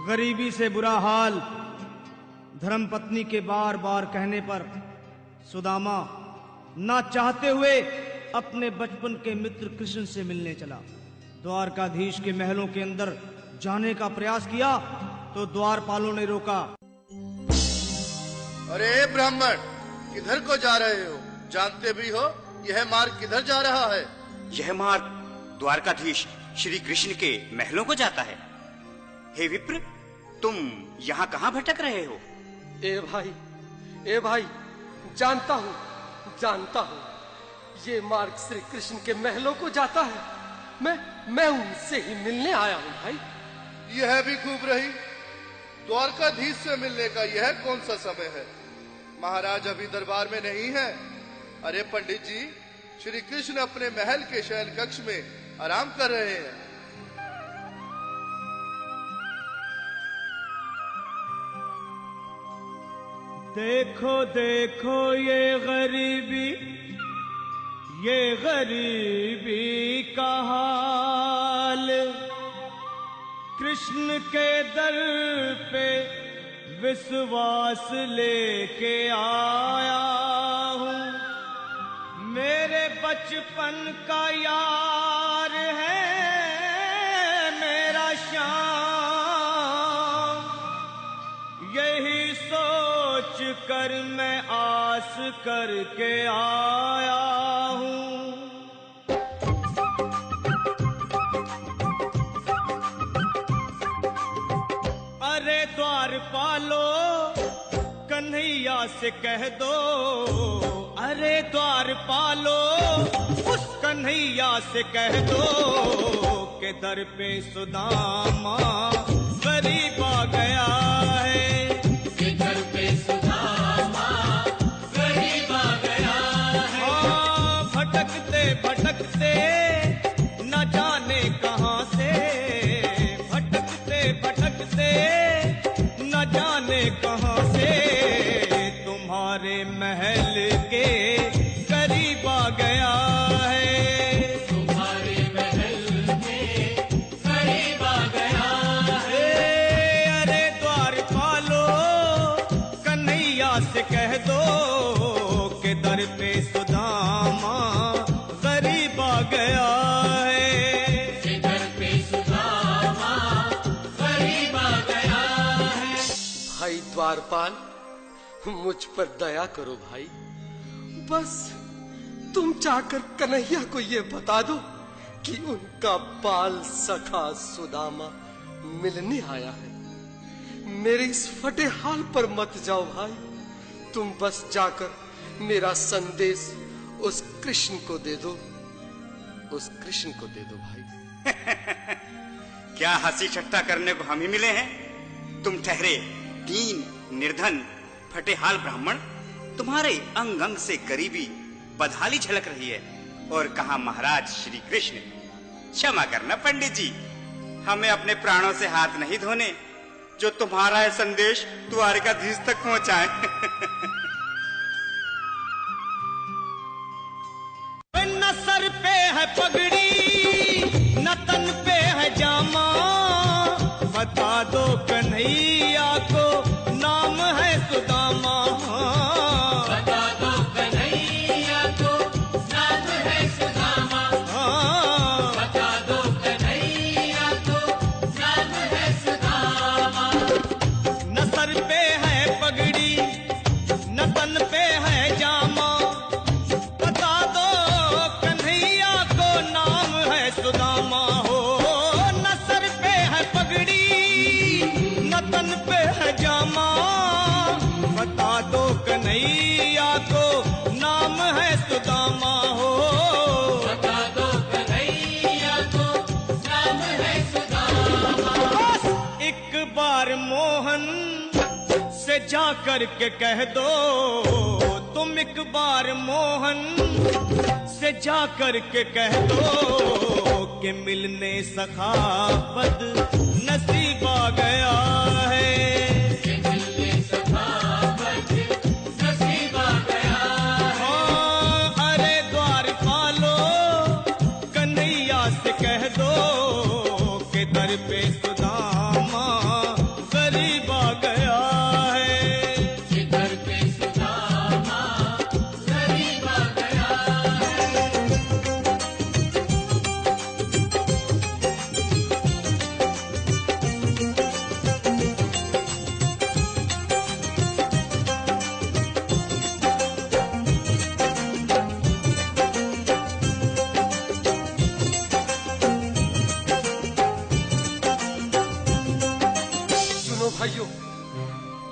गरीबी से बुरा हाल धर्मपत्नी के बार बार कहने पर सुदामा ना चाहते हुए अपने बचपन के मित्र कृष्ण से मिलने चला। द्वारकाधीश के महलों के अंदर जाने का प्रयास किया तो द्वारपालों ने रोका। अरे ब्राह्मण, किधर को जा रहे हो? जानते भी हो यह मार्ग किधर जा रहा है? यह मार्ग द्वारकाधीश श्री कृष्ण के महलों को जाता है। हे विप्र, तुम यहाँ कहाँ भटक रहे हो? ए भाई, जानता हूँ ये मार्ग श्री कृष्ण के महलों को जाता है। मैं उनसे ही मिलने आया हूँ भाई। यह भी खूब रही। द्वारकाधीश से मिलने का यह कौन सा समय है? महाराज अभी दरबार में नहीं है। अरे पंडित जी, श्री कृष्ण अपने महल के शयन कक्ष में आराम कर रहे हैं। देखो देखो ये गरीबी का हाल, कृष्ण के दर पे विश्वास लेके आया हूँ। मेरे बचपन का यार है मेरा श्याम, यही सोच कर मैं आस करके आया हूँ। अरे द्वारपालो, कन्हैया से कह दो। अरे द्वारपालो, उस कन्हैया से कह दो के दर पे सुदामा गरीब आ गया है। के दर पे सुदामा गरीब आ गया है। हाँ, भटकते भटकते न जाने कहाँ से, भटकते भटकते न जाने कहाँ से तुम्हारे महल के करीब आ गया है। तुम्हारे महल के करीब आ गया है। अरे द्वारपालो, कन्हैया से कह दो के दर पे सुदामा गरीब आ गया है। के दर पे सुदामा गरीब आ गया है। भाई द्वारपाल, मुझ पर दया करो भाई। बस तुम चाहकर कन्हैया को ये बता दो कि उनका बाल सखा सुदामा मिलने आया है। मेरे इस फटे हाल पर मत जाओ भाई। तुम बस जाकर मेरा संदेश उस कृष्ण को दे दो। उस कृष्ण को दे दो भाई। क्या हंसी ठट्टा करने को हम ही मिले हैं? तुम ठहरे दीन निर्धन फटेहाल ब्राह्मण, तुम्हारे अंग अंग से गरीबी बदहाली झलक रही है। और कहा महाराज श्री कृष्ण। क्षमा करना पंडित जी, हमें अपने प्राणों से हाथ नहीं धोने जो तुम्हारा यह संदेश द्वारकाधीश तक पहुंचाए। न सर पे है पगड़ी न तन पे है जामा, बता दो कन्हैया को नाम है सुदामा। बता दो कन्हैया को नाम है सुदामा। बता दो कन्हैया को नाम है सुदामा। न सर पे है पगड़ी न तन पे है जामा, बता दो कन्हैया को नाम है सुदामा। हो न सर पे है पगड़ी न तन पे है जामा, बता दो कन्हैया को नाम है सुदामा। हो बता दो कन्हैया को नाम है सुदामा। बस एक बार मोहन से जा कर के कह दो, तुम एक बार मोहन से जा कर के कह दो कि मिलने सखा बद नसीब आ गया है। के मिलने सखा बद नसीब आ गया है। हाँ, अरे द्वारपालो, कन्हैया से कह दो के दर पे सुदामा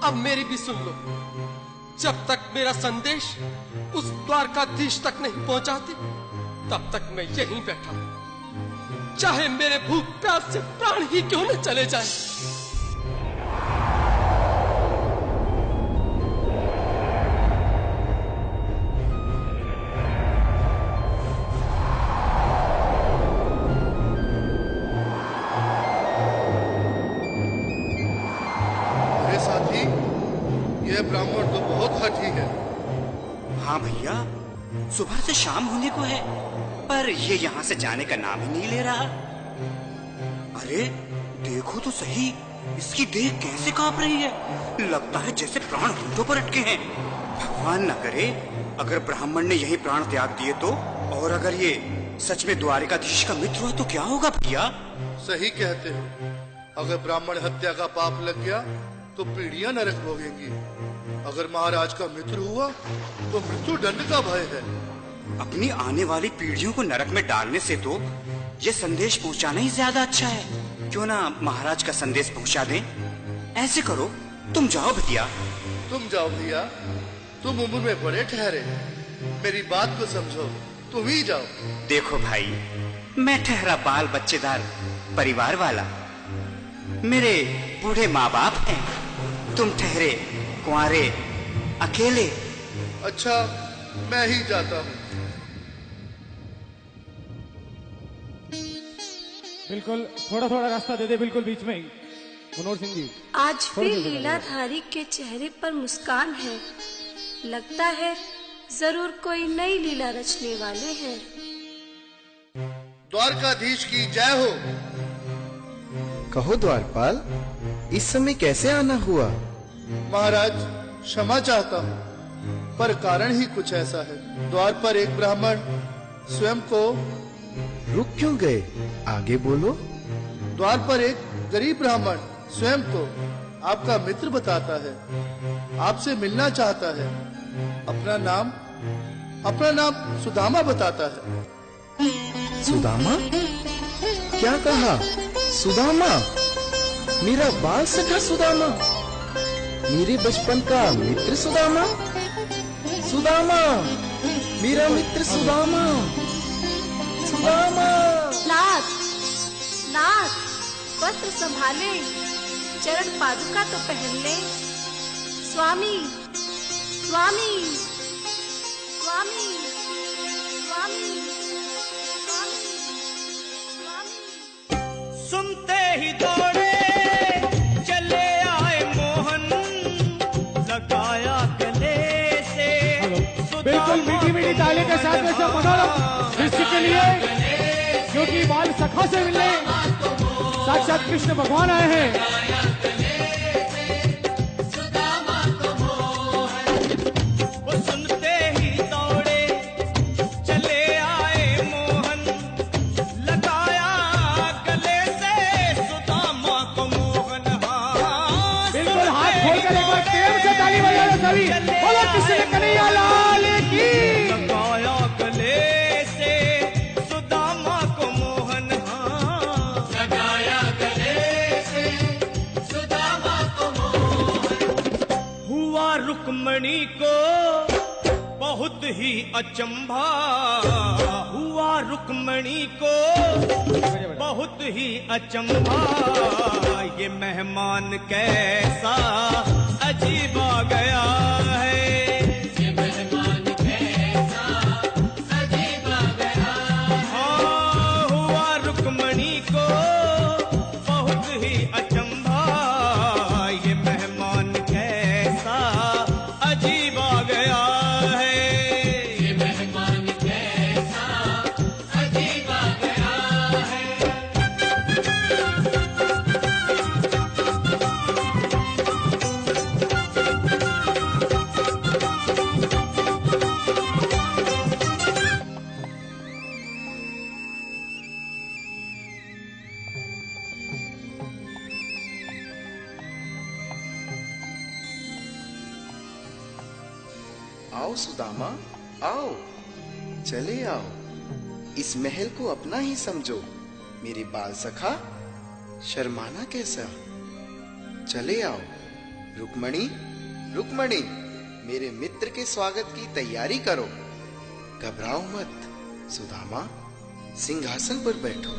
अब मेरी भी सुन लो। जब तक मेरा संदेश उस द्वारकाधीश तक नहीं पहुंचाती, तब तक मैं यहीं बैठा हूं, चाहे मेरे भूख प्यास से प्राण ही क्यों न चले जाए। ब्राह्मण तो बहुत हठी है। हाँ भैया, सुबह से शाम होने को है, पर ये यहाँ से जाने का नाम ही नहीं ले रहा। अरे देखो तो सही, इसकी देह कैसे कांप रही है। लगता है जैसे प्राण होठों पर अटके हैं। भगवान न करे अगर ब्राह्मण ने यही प्राण त्याग दिए तो, और अगर ये सच में द्वारिकाधीश का मित्र हुआ तो क्या होगा भैया? सही कहते हो, अगर ब्राह्मण हत्या का पाप लग गया तो पीढ़ियां नरक भोगेंगी। अगर महाराज का मित्र हुआ तो मृत्यु दंड का भय है। अपनी आने वाली पीढ़ियों को नरक में डालने से तो ये संदेश पहुंचाना ही ज्यादा अच्छा है। क्यों ना महाराज का संदेश पहुंचा दें? ऐसे करो, तुम जाओ भैया। तुम जाओ भैया, तुम उम्र में बड़े ठहरे, मेरी बात को समझो, तुम ही जाओ। देखो भाई, मैं ठहरा बाल बच्चेदार परिवार वाला, मेरे बूढ़े माँ बाप हैं, तुम ठहरे कुंवारे अकेले। अच्छा, मैं ही जाता हूँ। बिल्कुल, थोड़ा थोड़ा रास्ता दे दे, बिल्कुल बीच में ही। मनोहर सिंह जी, आज फिर लीलाधारी के चेहरे पर मुस्कान है। लगता है जरूर कोई नई लीला रचने वाले हैं। द्वारकाधीश की जय हो। कहो द्वारपाल, इस समय कैसे आना हुआ? महाराज, क्षमा चाहता हूँ, पर कारण ही कुछ ऐसा है। द्वार पर एक ब्राह्मण स्वयं को। रुक क्यों गए? आगे बोलो। द्वार पर एक गरीब ब्राह्मण स्वयं को आपका मित्र बताता है, आपसे मिलना चाहता है। अपना नाम सुदामा बताता है। सुदामा? क्या कहा? सुदामा? मेरा बाल सखा सुदामा? मेरे बचपन का मित्र सुदामा? सुदामा, मेरा मित्र सुदामा। सुदामा। नाथ, नाथ, वस्त्र संभाले, चरण पादुका तो पहन ले। स्वामी, स्वामी, स्वामी, स्वामी, स्वामी, स्वामी। सुनते ही दौड़े चले आए मोहन, लगाया गले से। बिल्कुल मीठी मीठी ताली के साथ में सब मनोरम दृश्य के लिए, क्योंकि बाल सखा से मिलने साक्षात कृष्ण भगवान आए हैं। सभी बोलो कृष्ण कन्हैया लाल की। लगाया गले से सुदामा को मोहन, लगाया गले से सुदामा को मोहन। हुआ रुक्मणी को बहुत ही अचंभा, हुआ रुक्मणी को बहुत ही अचंभा। ये मेहमान कैसा अजीब आ गया है, ये मेहमान कैसा अजीब आ गया है। हाँ, हुआ रुक्मणी को बहुत ही अचंभा, ये मेहमान कैसा अजीब आ गया है, ये मेहमान कैसा अजीब आ गया है। आओ सुदामा, आओ, चले आओ। इस महल को अपना ही समझो। मेरे बाल सखा, शर्माना कैसा? चले आओ, रुक्मणी, रुक्मणी, मेरे मित्र के स्वागत की तैयारी करो। घबराओ मत। सुदामा, सिंहासन पर बैठो।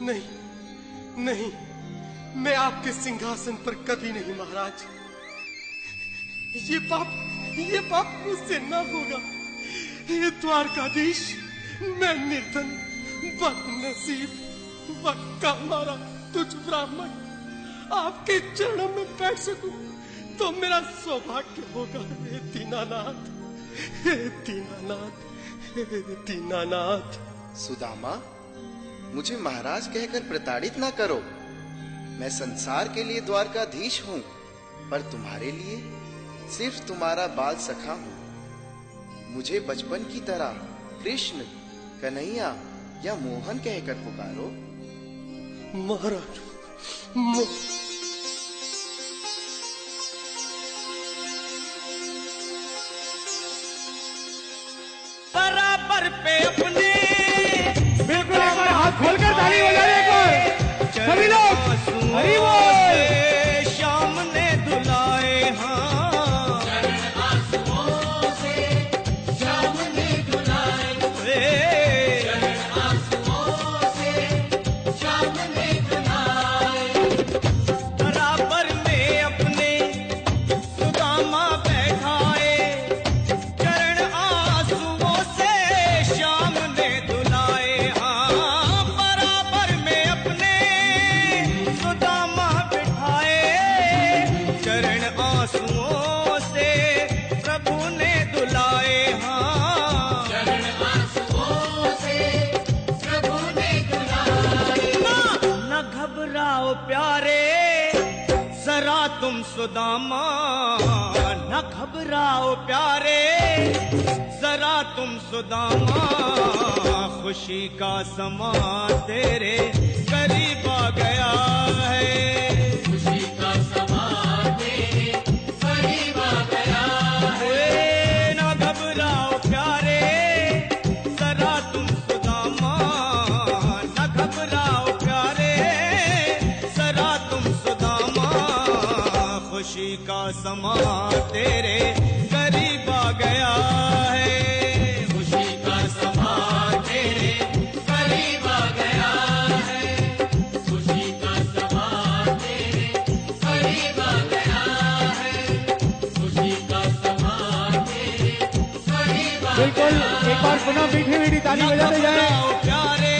नहीं नहीं, मैं आपके सिंहासन पर कभी नहीं महाराज। ये पाप मुझसे न होगा। हे द्वारकाधीश, मैं निर्धन, बदनसीब, वक्का मारा तुझ ब्राह्मण आपके चरणों में बैठ सकूं तो मेरा सौभाग्य होगा। हे दीनानाथ, हे दीनानाथ, हे दीनानाथ। सुदामा, मुझे महाराज कहकर प्रताड़ित ना करो। मैं संसार के लिए द्वारकाधीश हूँ, पर तुम्हारे लिए सिर्फ तुम्हारा बाल सखा हूँ। मुझे बचपन की तरह कृष्ण, कन्हैया या मोहन कहकर पुकारो। महाराज, बराबर पे अपने बिल्कुल एक बार हाथ खोलकर ताली बजाने एक बार सभी लोग। हरि बोल। श्याम ने धुलाए, हाँ आंसुओं से श्याम ने धुलाए, आंसुओं से श्याम ने धुलाए। बराबर में अपने सुदामा बैठाए, चरण आंसुओं से श्याम ने धुलाए। हाँ, बराबर में अपने सुदामा बिठाए, चरण आंसुओं से प्रभु ने धुलाए। हाँ, चरण आंसुओं से प्रभु ने धुलाए। न घबराओ प्यारे जरा तुम सुदामा, न घबराओ प्यारे जरा तुम सुदामा। खुशी का समा तेरे करीब आ गया है। खुशी का समा तेरे करीब आ गया है। न घबराओ प्यारे जरा तुम सुदामा, न घबराओ प्यारे जरा तुम सुदामा। खुशी का समा तेरे करीब आ गया है। खुशी का समा तेरे करीब आ गया है। खुशी का समा तेरे करीब आ गया है। खुशी का समा तेरे करीब आ गया है। बिल्कुल एक बार पुनः मीठी मीठी ताली बजाते जाएं। प्यारे